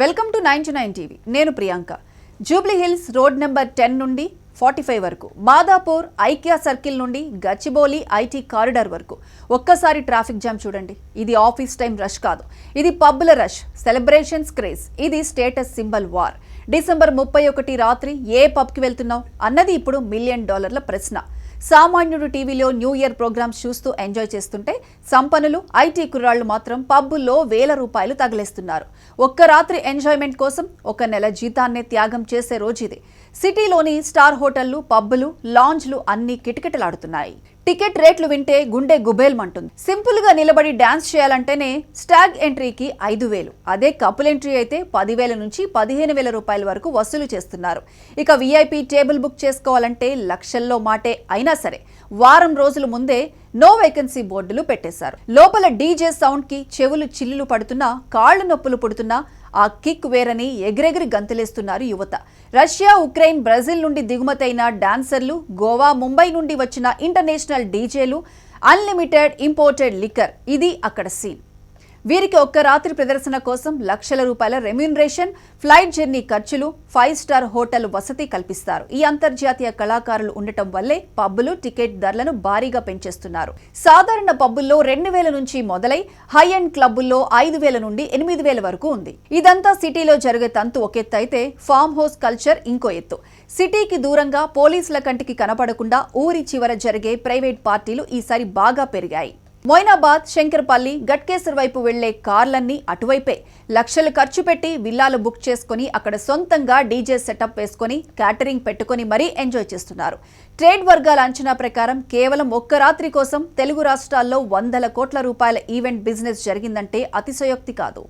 Welcome to 99 TV. నేను Priyanka. Jubilee Hills road number 10 నుండి 45 వరకు, మాదాపూర్ ఐక్యా సర్కిల్ నుండి గచ్చిబౌలి ఐటీ కారిడార్ వరకు ఒక్కసారి ట్రాఫిక్ జామ్ చూడండి. ఇది ఆఫీస్ టైం రష్ కాదు, ఇది పబ్బుల రష్, సెలబ్రేషన్స్ క్రేజ్, ఇది స్టేటస్ సింబల్ వార్. డిసెంబర్ 31 రాత్రి ఏ పబ్కి వెళ్తున్నావు అన్నది ఇప్పుడు $1 మిలియన్ ప్రశ్న. సామాన్యుడు టీవీలో న్యూ ఇయర్ ప్రోగ్రామ్స్ చూస్తూ ఎంజాయ్ చేస్తుంటే, సంపన్నులు ఐటీ కుర్రాళ్లు మాత్రం పబ్బుల్లో ₹1000 తగిలేస్తున్నారు. ఒక్క రాత్రి ఎంజాయ్మెంట్ కోసం 1 నెల జీతాన్నే త్యాగం చేసే రోజు ఇది. సిటీలోని స్టార్ హోటళ్లు, పబ్బులు, లాంజ్లు అన్నీ కిటకిటలాడుతున్నాయి. టికెట్ రేట్లు వింటే గుండె గుబేల్మంటుంది. సింపుల్ గా నిలబడి డాన్స్ చేయాలంటేనే స్టాగ్ ఎంట్రీకి 5000, అదే కపుల్ ఎంట్రీ అయితే 10,000 నుంచి ₹15,000 వరకు వసూలు చేస్తున్నారు. ఇక విఐపీ టేబుల్ బుక్ చేసుకోవాలంటే లక్షల్లో మాటే. అయినా సరే వారం రోజుల ముందే నో వేకెన్సీ బోర్డులు పెట్టేశారు. లోపల డీజే సౌండ్ కి చెవులు చిల్లులు పడుతున్నా, కాళ్లు నొప్పులు పుడుతున్నా ఆ కిక్ వేరని ఎగిరెగిరి గంతులేస్తున్నారు యువత. రష్యా, ఉక్రెయిన్, బ్రెజిల్ నుండి దిగుమతైన డాన్సర్లు, గోవా, ముంబై నుండి వచ్చిన ఇంటర్నేషనల్ డీజేలు, అన్లిమిటెడ్ ఇంపోర్టెడ్ లిక్కర్, ఇది అక్కడ సీన్. వీరికి ఒక్క రాత్రి ప్రదర్శన కోసం ₹1,00,000 రెమ్యూనరేషన్, ఫ్లైట్ జర్నీ ఖర్చులు, 5 స్టార్ హోటల్ వసతి కల్పిస్తారు. ఈ అంతర్జాతీయ కళాకారులు ఉండటం వల్లే పబ్బులు టికెట్ ధరలను భారీగా పెంచేస్తున్నారు. సాధారణ పబ్బుల్లో 2,000 నుంచి మొదలై హై ఎండ్ క్లబ్బుల్లో 5,000 నుండి 8,000 వరకు ఉంది. ఇదంతా సిటీలో జరిగే తంతు ఒక ఎత్తు అయితే, ఫామ్ హౌస్ కల్చర్ ఇంకో ఎత్తు. సిటీకి దూరంగా, పోలీసుల కంటికి కనపడకుండా ఊరి చివర జరిగే ప్రైవేట్ పార్టీలు ఈసారి బాగా పెరిగాయి. మొయినాబాద్, శంకర్పల్లి, గట్కేసర్ వైపు వెళ్లే కార్లన్నీ అటువైపే. లక్షలు ఖర్చు పెట్టి విల్లాలు బుక్ చేసుకుని అక్కడ సొంతంగా డీజే సెటప్ వేసుకుని క్యాటరింగ్ పెట్టుకుని మరీ ఎంజాయ్ చేస్తున్నారు. ట్రేడ్ వర్గాల అంచనా ప్రకారం కేవలం ఒక్క రాత్రి కోసం తెలుగు రాష్ట్రాల్లో ₹100 కోట్ల ఈవెంట్ బిజినెస్ జరిగిందంటే అతిశయోక్తి కాదు.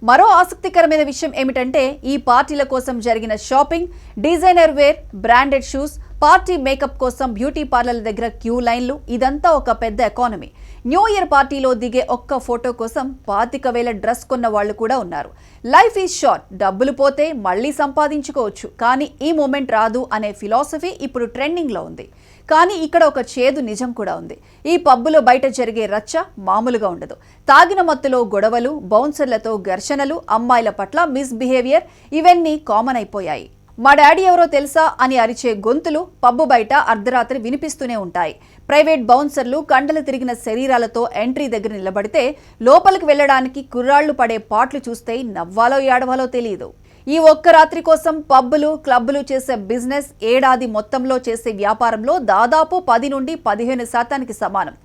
మరో ఆసక్తికరమైన విషయం ఏమిటంటే, ఈ పార్టీల కోసం జరిగిన shopping, designer wear, branded shoes, party makeup కోసం బ్యూటీ పార్లర్ల దగ్గర క్యూ లైన్లు, ఇదంతా ఒక పెద్ద ఎకానమీ. న్యూ ఇయర్ పార్టీలో దిగే ఒక్క ఫోటో కోసం 25,000 డ్రెస్ కొన్న వాళ్ళు కూడా ఉన్నారు. లైఫ్ ఈజ్ షార్ట్, డబ్బులు పోతే మళ్లీ సంపాదించుకోవచ్చు, కానీ ఈ మూమెంట్ రాదు అనే ఫిలాసఫీ ఇప్పుడు ట్రెండింగ్లో ఉంది. కానీ ఇక్కడ ఒక చేదు నిజం కూడా ఉంది. ఈ పబ్బులో బయట జరిగే రచ్చ మామూలుగా ఉండదు. తాగిన మత్తులో గొడవలు, బౌన్సర్లతో ఘర్షణలు, అమ్మాయిల పట్ల మిస్బిహేవియర్, ఇవన్నీ కామన్ అయిపోయాయి. మా డాడీ ఎవరో తెలుసా అని అరిచే గొంతులు పబ్బు బయట అర్ధరాత్రి వినిపిస్తూనే ఉంటాయి. ప్రైవేట్ బౌన్సర్లు కండలు తిరిగిన శరీరాలతో ఎంట్రీ దగ్గర నిలబడితే లోపలికి వెళ్లడానికి కుర్రాళ్లు పడే పాట్లు చూస్తే నవ్వాలో ఏడవాలో తెలియదు. ఈ ఒక్క రాత్రి కోసం పబ్బులు, క్లబ్బులు చేసే బిజినెస్ ఏడాది మొత్తంలో చేసే వ్యాపారంలో దాదాపు 10 నుండి 15% సమానం.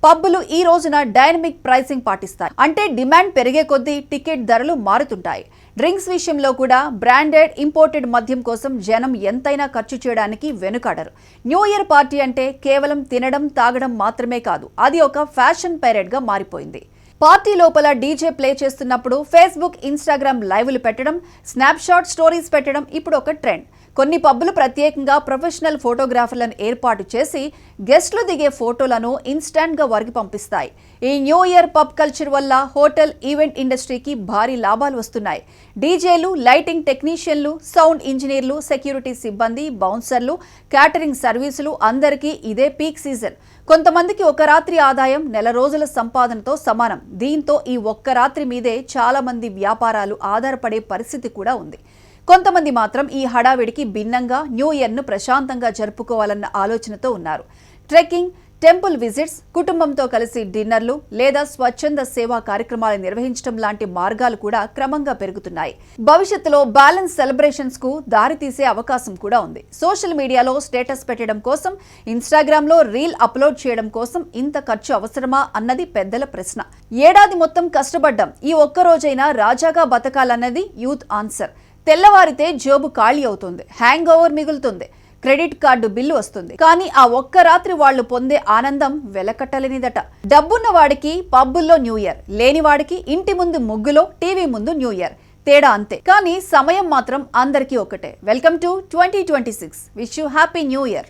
పబ్బులు ఈ రోజున డైనమిక్ ప్రైసింగ్ పాటిస్తాయి. అంటే డిమాండ్ పెరిగే కొద్దీ టికెట్ ధరలు మారుతుంటాయి. డ్రింక్స్ విషయంలో కూడా బ్రాండెడ్, ఇంపోర్టెడ్ మద్యం కోసం జనం ఎంతైనా ఖర్చు చేయడానికి వెనుకాడరు. న్యూ ఇయర్ పార్టీ అంటే కేవలం తినడం, తాగడం మాత్రమే కాదు, అది ఒక ఫ్యాషన్ పైరేడ్గా మారిపోయింది. పార్టీ లోపల డీజే ప్లే చేస్తున్నప్పుడు ఫేస్బుక్, ఇన్స్టాగ్రామ్ లైవ్లు పెట్టడం, స్నాప్షాట్ స్టోరీస్ పెట్టడం ఇప్పుడు ఒక ట్రెండ్. కొన్ని పబ్బులు ప్రత్యేకంగా ప్రొఫెషనల్ ఫోటోగ్రాఫర్లను ఏర్పాటు చేసి గెస్ట్లు దిగే ఫోటోలను ఇన్స్టాంట్గా వారికి పంపిస్తాయి. ఈ న్యూ ఇయర్ పబ్ కల్చర్ వల్ల హోటల్, ఈవెంట్ ఇండస్ట్రీకి భారీ లాభాలు వస్తున్నాయి. డీజేలు, లైటింగ్ టెక్నీషియన్లు, సౌండ్ ఇంజనీర్లు, సెక్యూరిటీ సిబ్బంది, బౌన్సర్లు, క్యాటరింగ్ సర్వీసులు, అందరికీ ఇదే పీక్ సీజన్. కొంతమందికి ఒక రాత్రి ఆదాయం నెల రోజుల సంపాదనతో సమానం. దీంతో ఈ ఒక్క రాత్రి మీదే చాలా మంది వ్యాపారాలు ఆధారపడే పరిస్థితి కూడా ఉంది. కొంతమంది మాత్రం ఈ హడావిడికి భిన్నంగా న్యూ ఇయర్ను ప్రశాంతంగా జరుపుకోవాలన్న ఆలోచనతో ఉన్నారు. ట్రెక్కింగ్, టెంపుల్ విజిట్స్, కుటుంబంతో కలిసి డిన్నర్లు లేదా స్వచ్ఛంద సేవా కార్యక్రమాలు నిర్వహించడం లాంటి మార్గాలు కూడా క్రమంగా పెరుగుతున్నాయి. భవిష్యత్తులో బ్యాలెన్స్ సెలబ్రేషన్స్ కు దారితీసే అవకాశం కూడా ఉంది. సోషల్ మీడియాలో స్టేటస్ పెట్టడం కోసం, ఇన్స్టాగ్రామ్లో రీల్ అప్లోడ్ చేయడం కోసం ఇంత ఖర్చు అవసరమా అన్నది పెద్దల ప్రశ్న. ఏడాది మొత్తం కష్టపడ్డాం, ఈ ఒక్క రోజైనా రాజాగా బతకాలన్నది యూత్ ఆన్సర్. తెల్లవారితే జోబు ఖాళీ అవుతుంది, హ్యాంగ్ ఓవర్ మిగులుతుంది, క్రెడిట్ కార్డు బిల్లు వస్తుంది. కానీ ఆ ఒక్క రాత్రి వాళ్లు పొందే ఆనందం వెలకట్టలేనిదట. డబ్బున్న వాడికి పబ్బుల్లో న్యూ ఇయర్, లేని వాడికి ఇంటి ముందు ముగ్గులో, టీవీ ముందు న్యూ ఇయర్. తేడా అంతే, కానీ సమయం మాత్రం అందరికీ ఒకటే. Welcome to 2026. Wish you happy new year.